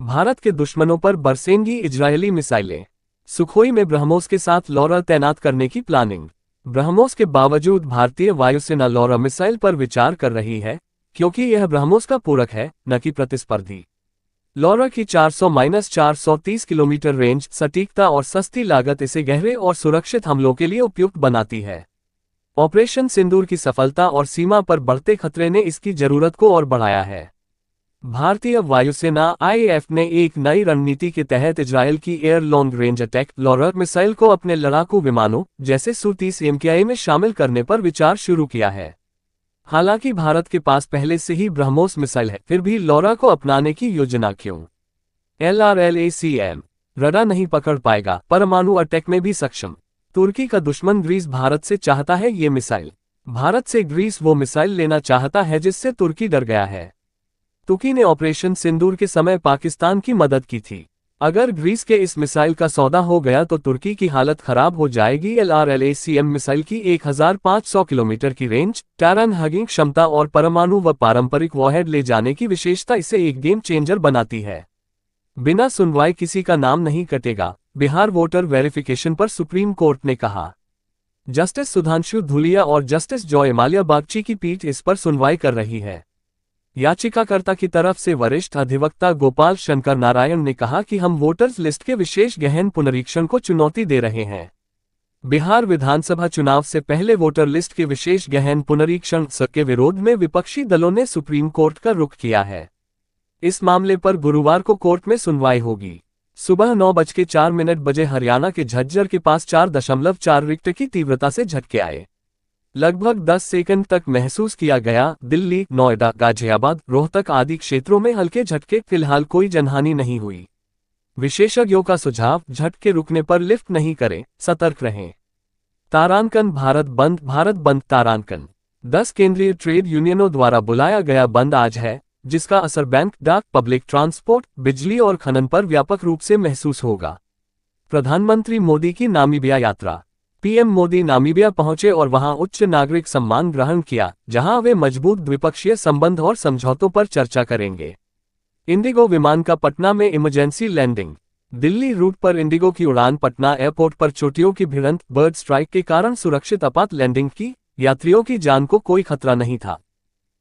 भारत के दुश्मनों पर बरसेंगी इजरायली मिसाइलें। सुखोई में ब्रह्मोस के साथ लॉरा तैनात करने की प्लानिंग। ब्रह्मोस के बावजूद भारतीय वायुसेना लॉरा मिसाइल पर विचार कर रही है, क्योंकि यह ब्रह्मोस का पूरक है, न कि प्रतिस्पर्धी। लॉरा की 400-430 किलोमीटर रेंज, सटीकता और सस्ती लागत इसे गहरे और सुरक्षित हमलों के लिए उपयुक्त बनाती है। ऑपरेशन सिंदूर की सफलता और सीमा पर बढ़ते खतरे ने इसकी जरूरत को और बढ़ाया है। भारतीय वायुसेना (आईएएफ) ने एक नई रणनीति के तहत इजरायल की air long range attack Laura missile को अपने लड़ाकू विमानों जैसे सू-30 MKI में शामिल करने पर विचार शुरू किया है। हालांकि भारत के पास पहले से ही ब्रह्मोस मिसाइल है, फिर भी लॉरा को अपनाने की योजना क्यों? LRLACM रडार नहीं पकड़ पाएगा, परमाणु अटैक में भी सक्षम। तुर्की का दुश्मन ग्रीस भारत से चाहता है ये मिसाइल। भारत से ग्रीस वो मिसाइल लेना चाहता है जिससे तुर्की डर गया है। तुर्की ने ऑपरेशन सिंदूर के समय पाकिस्तान की मदद की थी। अगर ग्रीस के इस मिसाइल का सौदा हो गया तो तुर्की की हालत खराब हो जाएगी। LRLACM मिसाइल की 1500 किलोमीटर की रेंज, टैरन हगिंग क्षमता और परमाणु व पारंपरिक वॉरहेड ले जाने की विशेषता इसे एक गेम चेंजर बनाती है। बिना सुनवाई किसी का नाम नहीं कटेगा, बिहार वोटर वेरिफिकेशन पर सुप्रीम कोर्ट ने कहा। जस्टिस सुधांशु धुलिया और जस्टिस जॉय माल्या बागची की पीठ इस पर सुनवाई कर रही है। याचिकाकर्ता की तरफ से वरिष्ठ अधिवक्ता गोपाल शंकर नारायण ने कहा कि हम वोटर्स लिस्ट के विशेष गहन पुनरीक्षण को चुनौती दे रहे हैं। बिहार विधानसभा चुनाव से पहले वोटर लिस्ट के विशेष गहन पुनरीक्षण के विरोध में विपक्षी दलों ने सुप्रीम कोर्ट का रुख किया है। इस मामले पर गुरुवार को कोर्ट में सुनवाई होगी। सुबह 9:04 हरियाणा के झज्जर के पास 4.4 रिक्टर की तीव्रता से झटके आए। लगभग 10 सेकंड तक महसूस किया गया। दिल्ली, नोएडा, गाजियाबाद, रोहतक आदि क्षेत्रों में हल्के झटके, फिलहाल कोई जनहानि नहीं हुई। विशेषज्ञों का सुझाव, झटके रुकने पर लिफ्ट नहीं करें, सतर्क रहें। तारांकन भारत बंद तारांकन 10 केंद्रीय ट्रेड यूनियनों द्वारा बुलाया गया बंद आज है, जिसका असर बैंक, डाक, पब्लिक ट्रांसपोर्ट, बिजली और खनन पर व्यापक रूप से महसूस होगा। प्रधानमंत्री मोदी की नामीबिया यात्रा। पीएम मोदी नामीबिया पहुंचे और वहां उच्च नागरिक सम्मान ग्रहण किया, जहां वे मजबूत द्विपक्षीय संबंध और समझौतों पर चर्चा करेंगे। इंडिगो विमान का पटना में इमरजेंसी लैंडिंग। दिल्ली रूट पर इंडिगो की उड़ान पटना एयरपोर्ट पर चोटियों की भिड़ंत, बर्ड स्ट्राइक के कारण सुरक्षित आपात लैंडिंग की। यात्रियों की जान को कोई खतरा नहीं था।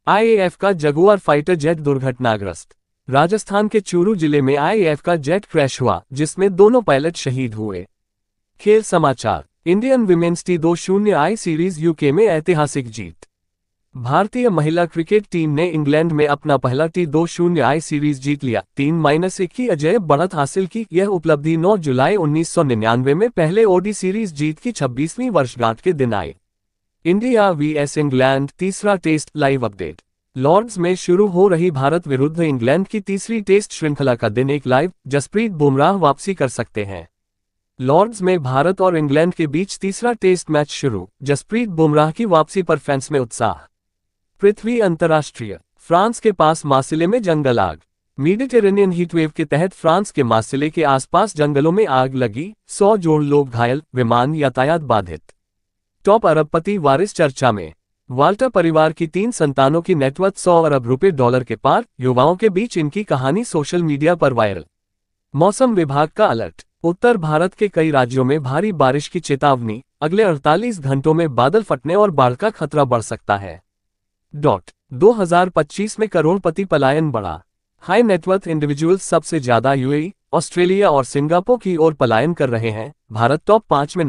आईएएफ का जगुआर फाइटर जेट दुर्घटनाग्रस्त। राजस्थान के चूरू जिले में आईएएफ का जेट क्रैश हुआ, जिसमें दोनों पायलट शहीद हुए। खेल समाचार। इंडियन विमेन्स T20 आई सीरीज यूके में ऐतिहासिक जीत। भारतीय महिला क्रिकेट टीम ने इंग्लैंड में अपना पहला T20 आई सीरीज जीत लिया, 3-1 की अजेय बढ़त हासिल की। यह उपलब्धि 9 जुलाई 1999 में पहले ओडी सीरीज जीत की 26वीं वर्षगांठ के दिन आई। इंडिया vs इंग्लैंड तीसरा टेस्ट लाइव अपडेट। लॉर्ड्स में शुरू हो रही भारत विरुद्ध इंग्लैंड की तीसरी टेस्ट श्रृंखला का दिन एक लाइव। जसप्रीत बुमराह वापसी कर सकते हैं। लॉर्ड्स में भारत और इंग्लैंड के बीच तीसरा टेस्ट मैच शुरू। जसप्रीत बुमराह की वापसी पर फैंस में उत्साह। पृथ्वी अंतर्राष्ट्रीय। फ्रांस के पास मार्सिले में जंगल आग। मेडिटेरेनियन हीटवेव के तहत फ्रांस के मार्सिले के आसपास जंगलों में आग लगी, 100 जोड़ लोग घायल, विमान यातायात बाधित। टॉप अरबपति वारिस चर्चा में। वाल्टर परिवार की 3 संतानों की नेटवर्थ 100 अरब रुपए के पार। युवाओं के बीच इनकी कहानी सोशल मीडिया पर वायरल। मौसम विभाग का अलर्ट। उत्तर भारत के कई राज्यों में भारी बारिश की चेतावनी। अगले 48 घंटों में बादल फटने और बाढ़ का खतरा बढ़ सकता है। 2025 में करोड़पति पलायन बढ़ा। हाई नेटवर्थ इंडिविजुअल्स सबसे ज्यादा यूएई, ऑस्ट्रेलिया और सिंगापुर की ओर पलायन कर रहे हैं। भारत टॉप 5 में नहीं।